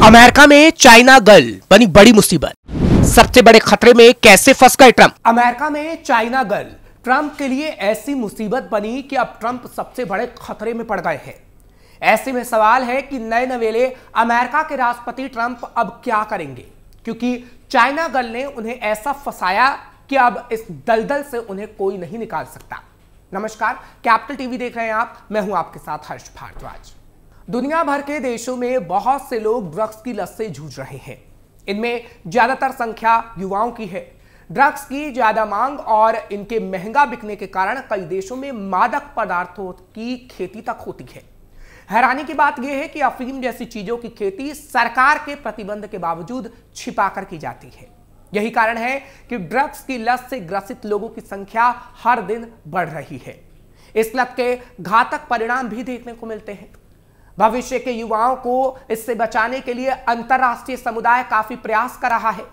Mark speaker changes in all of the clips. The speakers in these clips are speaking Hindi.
Speaker 1: अमेरिका में चाइना गर्ल बनी बड़ी मुसीबत। सबसे बड़े खतरे में कैसे फंस गए ट्रंप। अमेरिका में चाइना गर्ल ट्रंप के लिए ऐसी मुसीबत बनी कि अब ट्रंप सबसे बड़े खतरे में पड़ गए हैं। ऐसे में सवाल है कि नए नवेले अमेरिका के राष्ट्रपति ट्रंप अब क्या करेंगे, क्योंकि चाइना गर्ल ने उन्हें ऐसा फंसाया कि अब इस दलदल से उन्हें कोई नहीं निकाल सकता। नमस्कार, कैपिटल टीवी देख रहे हैं आप, मैं हूं आपके साथ हर्ष भारद्वाज। दुनिया भर के देशों में बहुत से लोग ड्रग्स की लत से जूझ रहे हैं। इनमें ज्यादातर संख्या युवाओं की है। ड्रग्स की ज्यादा मांग और इनके महंगा बिकने के कारण कई देशों में मादक पदार्थों की खेती तक होती है। हैरानी की बात यह है कि अफीम जैसी चीजों की खेती सरकार के प्रतिबंध के बावजूद छिपाकर की जाती है। यही कारण है कि ड्रग्स की लत से ग्रसित लोगों की संख्या हर दिन बढ़ रही है। इस लत के घातक परिणाम भी देखने को मिलते हैं। भविष्य के युवाओं को इससे बचाने के लिए अंतर्राष्ट्रीय समुदाय काफी प्रयास कर रहा है,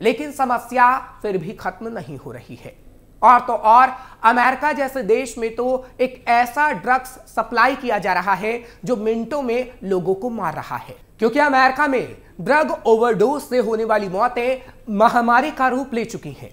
Speaker 1: लेकिन समस्या फिर भी खत्म नहीं हो रही है। और तो और अमेरिका जैसे देश में तो एक ऐसा ड्रग्स सप्लाई किया जा रहा है जो मिनटों में लोगों को मार रहा है, क्योंकि अमेरिका में ड्रग ओवरडोज से होने वाली मौतें महामारी का रूप ले चुकी हैं।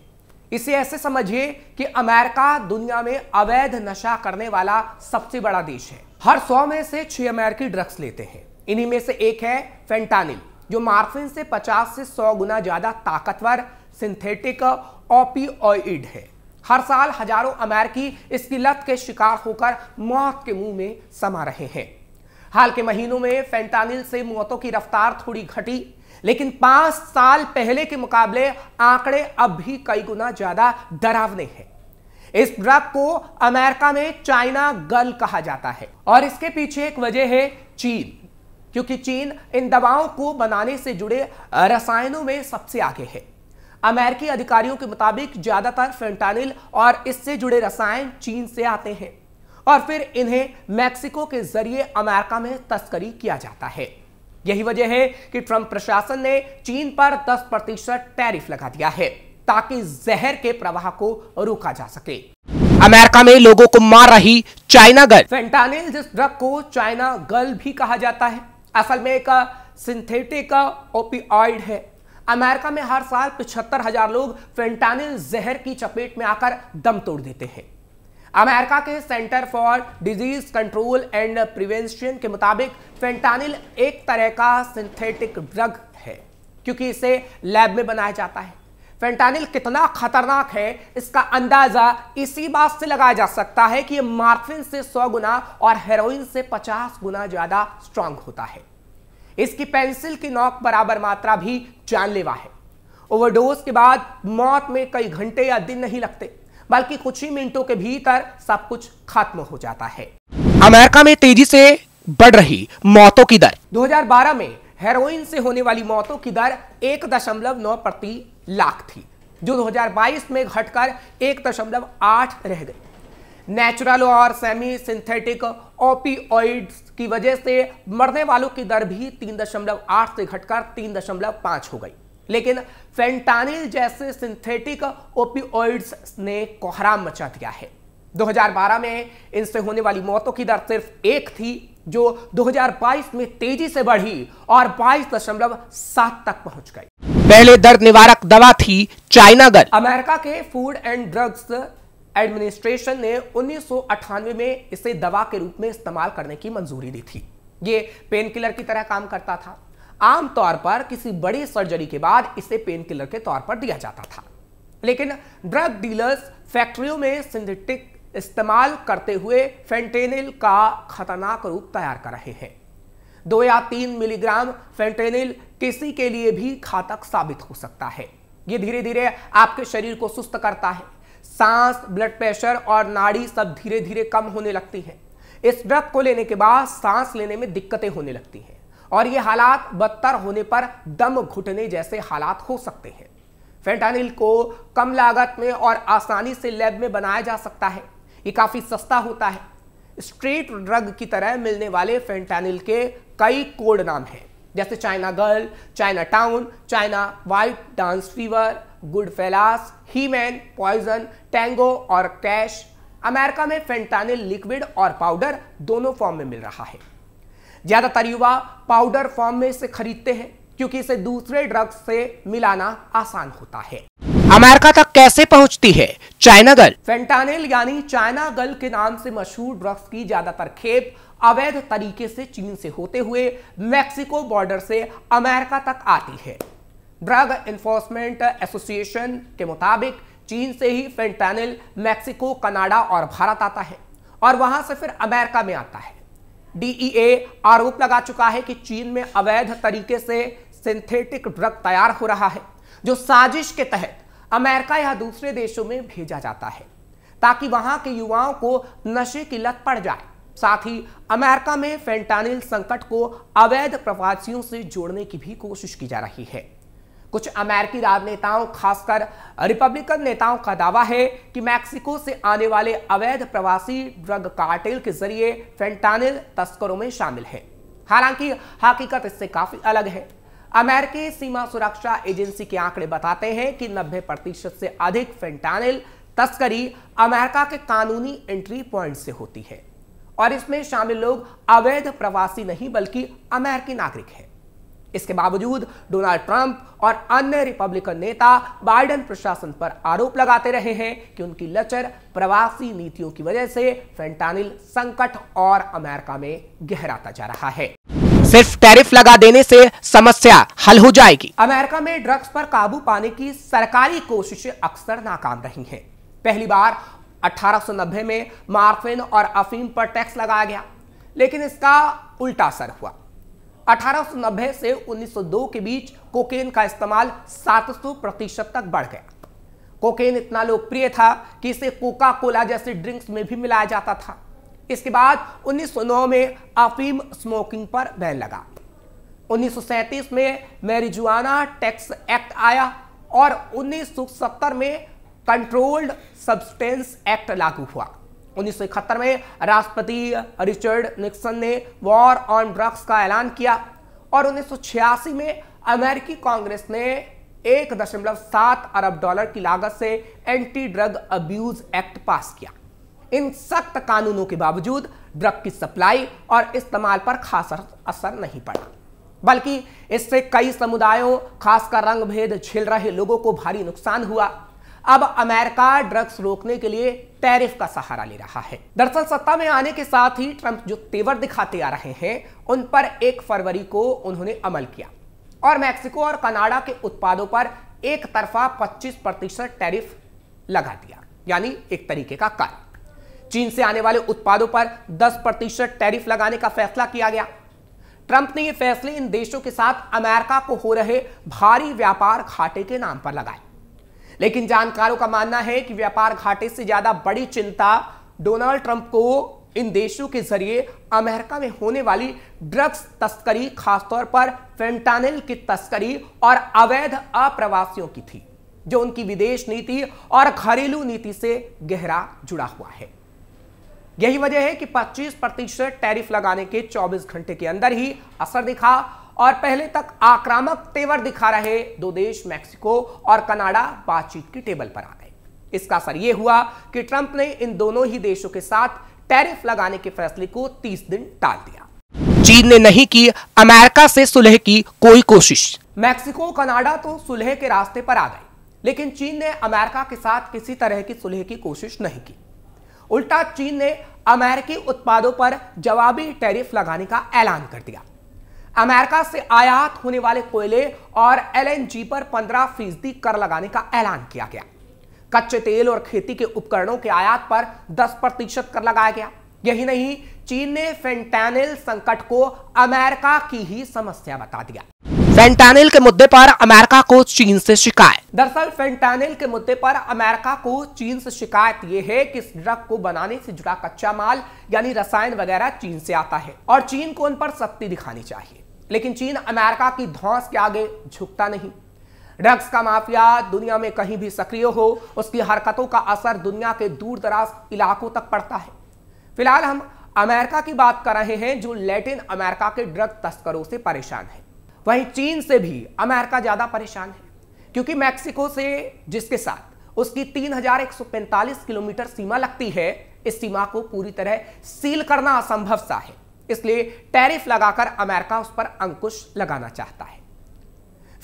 Speaker 1: इसे ऐसे समझिए कि अमेरिका दुनिया में अवैध नशा करने वाला सबसे बड़ा देश है। हर 100 में से 6 अमेरिकी ड्रग्स लेते हैं। इन्हीं में से एक है फेंटानिल, जो मार्फिन से 50 से 100 गुना ज्यादा ताकतवर सिंथेटिक ओपियोइड है। हर साल हजारों अमेरिकी इसकी लत के शिकार होकर मौत के मुंह में समा रहे हैं। हाल के महीनों में फेंटानिल से मौतों की रफ्तार थोड़ी घटी, लेकिन 5 साल पहले के मुकाबले आंकड़े अब भी कई गुना ज्यादा डरावने हैं। इस ड्रग को अमेरिका में चाइना गर्ल कहा जाता है और इसके पीछे एक वजह है चीन, क्योंकि चीन इन दवाओं को बनाने से जुड़े रसायनों में सबसे आगे है। अमेरिकी अधिकारियों के मुताबिक ज्यादातर फेंटानिल और इससे जुड़े रसायन चीन से आते हैं और फिर इन्हें मैक्सिको के जरिए अमेरिका में तस्करी किया जाता है। यही वजह है कि ट्रंप प्रशासन ने चीन पर 10% टैरिफ लगा दिया है, ताकि जहर के प्रवाह को रोका जा सके। अमेरिका में लोगों को मार रही चाइना गर्ल। फेंटानिल, जिस ड्रग को चाइना गर्ल भी कहा जाता है, असल में एक सिंथेटिक ओपियोइड है। अमेरिका में हर साल 75,000 लोग फेंटानिल जहर की चपेट में आकर दम तोड़ देते हैं। अमेरिका के centre for disease control and prevention के मुताबिक फेंटानिल एक तरह का सिंथेटिक ड्रग है, क्योंकि इसे लैब में बनाया जाता है। फेंटानिल कितना खतरनाक है, इसका अंदाजा इसी बात से लगाया जा सकता है कि यह मार्फिन से 100 गुना और हेरोइन से 50 गुना ज्यादा स्ट्रांग होता है। इसकी पेंसिल की नोक बराबर मात्रा भी जानलेवा है। ओवरडोज के बाद मौत में कई घंटे या दिन नहीं लगते, बल्कि कुछ ही मिनटों के भीतर सब कुछ खत्म हो जाता है। अमेरिका में तेजी से बढ़ रही मौतों की दर। 2012 में हेरोइन से होने वाली मौतों की दर 1.9 प्रति लाख थी, जो 2022 में घटकर 1.8 रह गई। नेचुरल और सेमी सिंथेटिक ओपियोइड्स की वजह से मरने वालों की दर भी 3.8 से घटकर 3.5 हो गई। लेकिन फेंटानिल जैसे सिंथेटिक ओपियोइड्स ने कोहराम मचा दिया है। 2012 में इनसे होने वाली मौतों की दर सिर्फ 1 थी, जो 2022 में तेजी से बढ़ी और 22.7 तक पहुंच गई। पहले दर्द निवारक दवा थी चाइना गर्ल। अमेरिका के फूड एंड ड्रग्स एडमिनिस्ट्रेशन ने 1998 में इसे दवा के रूप में इस्तेमाल करने की मंजूरी दी थी। ये पेन किलर की तरह काम करता था। आमतौर पर किसी बड़ी सर्जरी के बाद इसे पेन किलर के तौर पर दिया जाता था, लेकिन ड्रग डीलर्स फैक्ट्रियों में सिंथेटिक इस्तेमाल करते हुए फेंटेनिल का खतरनाक रूप तैयार कर रहे हैं। 2 या 3 मिलीग्राम फेंटेनिल किसी के लिए भी घातक साबित हो सकता है। यह धीरे धीरे आपके शरीर को सुस्त करता है। सांस, ब्लड प्रेशर और नाड़ी सब धीरे धीरे कम होने लगती है। इस ड्रग को लेने के बाद सांस लेने में दिक्कतें होने लगती हैं और ये हालात बदतर होने पर दम घुटने जैसे हालात हो सकते हैं। फेंटानिल को कम लागत में और आसानी से लैब में बनाया जा सकता है। ये काफी सस्ता होता है। स्ट्रीट ड्रग की तरह मिलने वाले फेंटानिल के कई कोड नाम हैं, जैसे China girl, China town, China white dance fever, good fellas, He Man, poison, tango और कैश। अमेरिका में फेंटानिल लिक्विड और पाउडर दोनों फॉर्म में मिल रहा है। ज्यादातर युवा पाउडर फॉर्म में इसे खरीदते हैं, क्योंकि इसे दूसरे ड्रग्स से मिलाना आसान होता है। अमेरिका तक कैसे पहुंचती है चाइना गर्ल? फेंटानिल यानी चाइना गर्ल के नाम से मशहूर ड्रग्स की ज्यादातर खेप अवैध तरीके से चीन से होते हुए मैक्सिको बॉर्डर से अमेरिका तक आती है। ड्रग एनफोर्समेंट एसोसिएशन के मुताबिक चीन से ही फेंटानिल मैक्सिको, कनाडा और भारत आता है और वहां से फिर अमेरिका में आता है। डीईए आरोप लगा चुका है कि चीन में अवैध तरीके से सिंथेटिक ड्रग तैयार हो रहा है, जो साजिश के तहत अमेरिका या दूसरे देशों में भेजा जाता है ताकि वहां के युवाओं को नशे की लत पड़ जाए। साथ ही अमेरिका में फेंटानिल संकट को अवैध प्रवासियों से जोड़ने की भी कोशिश की जा रही है। कुछ अमेरिकी राजनेताओं, खासकर रिपब्लिकन नेताओं का दावा है कि मैक्सिको से आने वाले अवैध प्रवासी ड्रग कार्टेल के जरिए फेंटानिल तस्करों में शामिल है। हालांकि हकीकत इससे काफी अलग है। अमेरिकी सीमा सुरक्षा एजेंसी के आंकड़े बताते हैं कि 90% से अधिक फेंटानिल तस्करी अमेरिका के कानूनी एंट्री पॉइंट से होती है और इसमें शामिल लोग अवैध प्रवासी नहीं बल्कि अमेरिकी नागरिक हैं। इसके बावजूद डोनाल्ड ट्रंप और अन्य रिपब्लिकन नेता बाइडेन प्रशासन पर आरोप लगाते रहे हैं कि उनकी लचर प्रवासी नीतियों की वजह से फेंटानिल संकट और अमेरिका में गहराता जा रहा है। सिर्फ टैरिफ लगा देने से समस्या हल हो जाएगी? अमेरिका में ड्रग्स पर काबू पाने की सरकारी कोशिशें अक्सर नाकाम रही हैं। पहली बार 1890 में मार्फिन और अफीम पर टैक्स लगाया गया, लेकिन इसका उल्टा असर हुआ। 1890 से 1902 के बीच कोकेन का इस्तेमाल 700% तक बढ़ गया। कोकेन इतना लोकप्रिय था कि इसे कोका कोला जैसे ड्रिंक्स में भी मिलाया जाता था। इसके बाद 1909 में अफीम स्मोकिंग पर बैन लगा। 1937 में मैरिजुआना टैक्स एक्ट आया और 1970 में कंट्रोल्ड सब्सटेंस एक्ट लागू हुआ। 1971 में राष्ट्रपति रिचर्ड निक्सन ने वॉर ऑन ड्रग्स का ऐलान किया और 1986 में अमेरिकी कांग्रेस ने $1.7 अरब की लागत से एंटी ड्रग अब्यूज एक्ट पास किया। इन सख्त कानूनों के बावजूद ड्रग की सप्लाई और इस्तेमाल पर खास असर नहीं पड़ा, बल्कि इससे कई समुदायों, खासकर रंग भेद झेल रहे लोगों को भारी नुकसान हुआ। अब अमेरिका ड्रग्स रोकने के लिए टैरिफ का सहारा ले रहा है। दरअसल सत्ता में आने के साथ ही ट्रंप जो तेवर दिखाते आ रहे हैं, उन पर 1 फरवरी को उन्होंने अमल किया और मैक्सिको और कनाडा के उत्पादों पर एक तरफा 25% टैरिफ लगा दिया, यानी एक तरीके का कर। चीन से आने वाले उत्पादों पर 10% टैरिफ लगाने का फैसला किया गया। ट्रंप ने ये फैसले इन देशों के साथ अमेरिका को हो रहे भारी व्यापार घाटे के नाम पर लगाए, लेकिन जानकारों का मानना है कि व्यापार घाटे से ज्यादा बड़ी चिंता डोनाल्ड ट्रंप को इन देशों के जरिए अमेरिका में होने वाली ड्रग्स तस्करी, खासतौर पर फेंटानिल की तस्करी और अवैध अप्रवासियों की थी, जो उनकी विदेश नीति और घरेलू नीति से गहरा जुड़ा हुआ है। यही वजह है कि 25% टैरिफ लगाने के 24 घंटे के अंदर ही असर दिखा और पहले तक आक्रामक तेवर दिखा रहे 2 देश मैक्सिको और कनाडा बातचीत की टेबल पर आ गए। इसका असर यह हुआ कि ट्रंप ने इन दोनों ही देशों के साथ टैरिफ लगाने के फैसले को 30 दिन टाल दिया। चीन ने नहीं की अमेरिका से सुलह की कोई कोशिश। मैक्सिको, कनाडा तो सुलह के रास्ते पर आ गए, लेकिन चीन ने अमेरिका के साथ किसी तरह की सुलह की कोशिश नहीं की। उल्टा चीन ने अमेरिकी उत्पादों पर जवाबी टैरिफ लगाने का ऐलान कर दिया। अमेरिका से आयात होने वाले कोयले और एलएनजी पर 15% कर लगाने का ऐलान किया गया। कच्चे तेल और खेती के उपकरणों के आयात पर 10% कर लगाया गया। यही नहीं, चीन ने फेंटानिल संकट को अमेरिका की ही समस्या बता दिया। फेंटानिल के मुद्दे पर अमेरिका को चीन से शिकायत। दरअसल फेंटानिल के मुद्दे पर अमेरिका को चीन से शिकायत यह है कि इस ड्रग को बनाने से जुड़ा कच्चा माल यानी रसायन वगैरह चीन से आता है और चीन को उन पर सख्ती दिखानी चाहिए। लेकिन चीन अमेरिका की धौंस के आगे झुकता नहीं। ड्रग्स का माफिया दुनिया में कहीं भी सक्रिय हो, उसकी हरकतों का असर दुनिया के दूर दराज इलाकों तक पड़ता है। फिलहाल हम अमेरिका की बात कर रहे हैं, जो लैटिन अमेरिका के ड्रग तस्करों से परेशान है। वहीं चीन से भी अमेरिका ज्यादा परेशान है, क्योंकि मैक्सिको से जिसके साथ उसकी 3145 किलोमीटर सीमा लगती है, इस सीमा को पूरी तरह सील करना असंभव सा है। इसलिए टैरिफ लगाकर अमेरिका उस पर अंकुश लगाना चाहता है।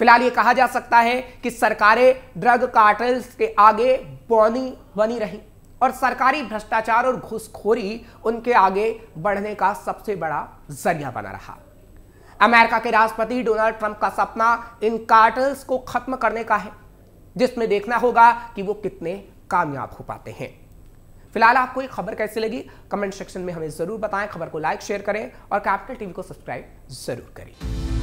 Speaker 1: फिलहाल ये कहा जा सकता है कि सरकारें ड्रग कार्टेल्स के आगे बनी रही और सरकारी भ्रष्टाचार और घूसखोरी उनके आगे बढ़ने का सबसे बड़ा जरिया बना रहा। अमेरिका के राष्ट्रपति डोनाल्ड ट्रंप का सपना इन कार्टेल्स को खत्म करने का है, जिसमें देखना होगा कि वो कितने कामयाब हो पाते हैं। फिलहाल आपको ये खबर कैसी लगी कमेंट सेक्शन में हमें जरूर बताएं। खबर को लाइक शेयर करें और कैपिटल टीवी को सब्सक्राइब जरूर करें।